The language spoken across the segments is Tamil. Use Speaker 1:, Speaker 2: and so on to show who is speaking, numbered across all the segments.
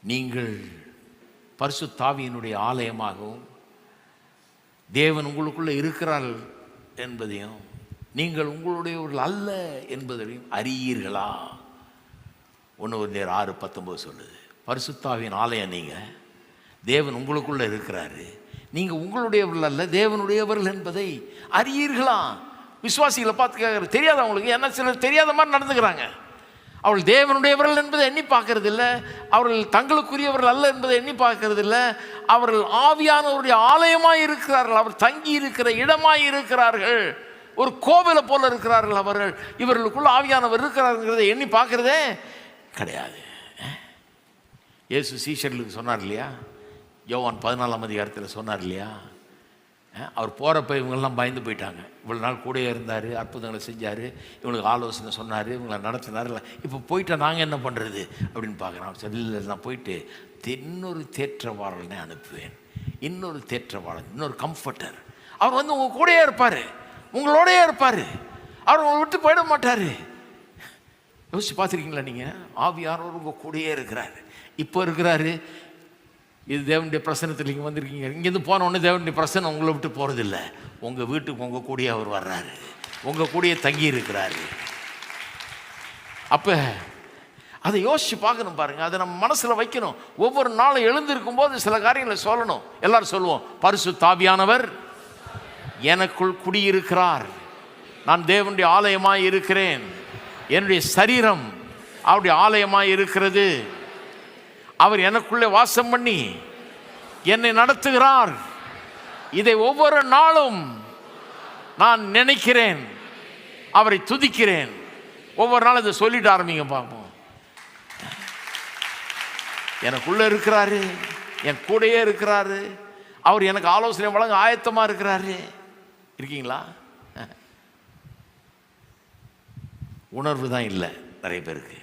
Speaker 1: நீங்கள் பரிசுத்த ஆவியினுடைய ஆலயமாகவும் தேவன் உங்களுக்குள்ளே இருக்கிறார் என்பதையும் நீங்கள் உங்களுடையவர்கள் அல்ல என்பதையும் அறியீர்களா? 1 Corinthians 6:19 சொல்லுது. பரிசுத்த ஆவியின் ஆலயம் நீங்கள், தேவன் உங்களுக்குள்ளே இருக்கிறாரு, நீங்கள் உங்களுடையவர்கள் அல்ல தேவனுடையவர்கள் என்பதை அறியீர்களா? விசுவாசிகளை பார்த்து கேட்குற, தெரியாத அவங்களுக்கு. ஏன்னா சிலர் தெரியாத மாதிரி நடந்துக்கிறாங்க. அவர்கள் தேவனுடையவர்கள் என்பதை எண்ணி பார்க்கறது இல்லை, அவர்கள் தங்களுக்குரியவர்கள் அல்ல என்பதை எண்ணி பார்க்கறது இல்லை. அவர்கள் ஆவியானவருடைய ஆலயமாய் இருக்கிறார்கள், அவர் தங்கி இருக்கிற இடமாய் இருக்கிறார்கள், ஒரு கோவிலை போல இருக்கிறார்கள். அவர்கள் இவர்களுக்குள்ள ஆவியானவர் இருக்கிறாருங்கிறத எண்ணி பார்க்கறதே கிடையாது. இயேசு சீஷர்களுக்கு சொன்னார் இல்லையா, யோவான் 14 சொன்னார் இல்லையா, அவர் போகிறப்ப இவங்கெல்லாம் பயந்து போயிட்டாங்க. இவ்வளோ நாள் கூட இருந்தார், அற்புதங்களை செஞ்சார், இவங்களுக்கு ஆலோசனை சொன்னார், இவங்களை நடத்தினார். இப்போ போயிட்டா நாங்கள் என்ன பண்ணுறது அப்படின்னு பார்க்குறேன். அவர் சொல்லி, இல்லை, நான் போயிட்டு இன்னொரு தேற்றவாளனை அனுப்புவேன், இன்னொரு தேற்றவாளன், இன்னொரு கம்ஃபர்டர். அவர் வந்து உங்கள் கூடயே இருப்பார், உங்களோடையே இருப்பார், அவர் உங்களை விட்டு போயிட மாட்டார். யோசிச்சு பார்த்துருக்கீங்களா நீங்கள்? ஆவியானவர் உங்கள் கூடயே இருக்கிறார், இப்போ இருக்கிறாரு. இது தேவனுடைய பிரசனத்தில் நீங்கள் வந்திருக்கீங்க. இங்கேருந்து போனோடனே தேவனுடைய பிரசனம் உங்களை விட்டு போகிறதில்ல, உங்கள் வீட்டுக்கு உங்கள் கூடயே அவர் வர்றாரு, உங்கள் கூடயே தங்கி இருக்கிறாரு. அப்போ அதை யோசித்து பார்க்கணும் பாருங்கள், அதை நம்ம மனசில் வைக்கணும். ஒவ்வொரு நாளும் எழுந்திருக்கும் போது சில காரியங்களை சொல்லணும். எல்லாரும் சொல்லுவோம், பரிசுத்த ஆவியானவர் எனக்குள் குடியிருக்கிறார், நான் தேவனுடைய ஆலயமாய் இருக்கிறேன், என்னுடைய சரீரம் அவருடைய ஆலயமாய் இருக்கிறது, அவர் எனக்குள்ளே வாசம் பண்ணி என்னை நடத்துகிறார். இதை ஒவ்வொரு நாளும் நான் நினைக்கிறேன், அவரை துதிக்கிறேன். ஒவ்வொரு நாளும் இதை சொல்லிட்டு ஆரம்பிங்க பார்ப்போம். எனக்குள்ளே இருக்கிறாரு, என் கூடையே இருக்கிறாரு, அவர் எனக்கு ஆலோசனை வழங்க ஆயத்தமாக இருக்கிறாரு. இருக்கீங்களா? உணர்வு தான் இல்லை நிறைய பேருக்கு.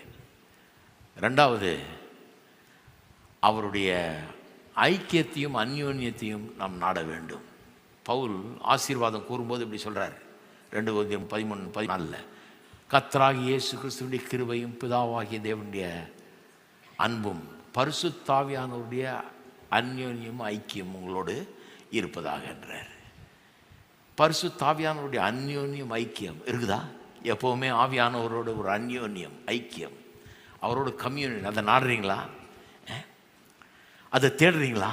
Speaker 1: ரெண்டாவது, அவருடைய ஐக்கியத்தையும் அந்யோன்யத்தையும் நாம் நாட வேண்டும். பவுல் ஆசீர்வாதம் கூறும்போது இப்படி சொல்கிறார், 2 Corinthians 13:14, கர்த்தராகிய இயேசு கிறிஸ்துவினுடைய கிருபையும் பிதாவாகிய தேவனுடைய அன்பும் பரிசுத்த ஆவியானவருடைய அந்யோன்யம் ஐக்கியம் உங்களோடு இருப்பதாக என்றார். பரிசுத்த ஆவியானவருடைய அந்யோன்யம் ஐக்கியம் இருக்குதா? எப்போவுமே ஆவியானவரோட ஒரு அந்யோன்யம் ஐக்கியம், அவரோட கம்யூனியன், அதை நாடுறீங்களா? அதை தேடுறீங்களா?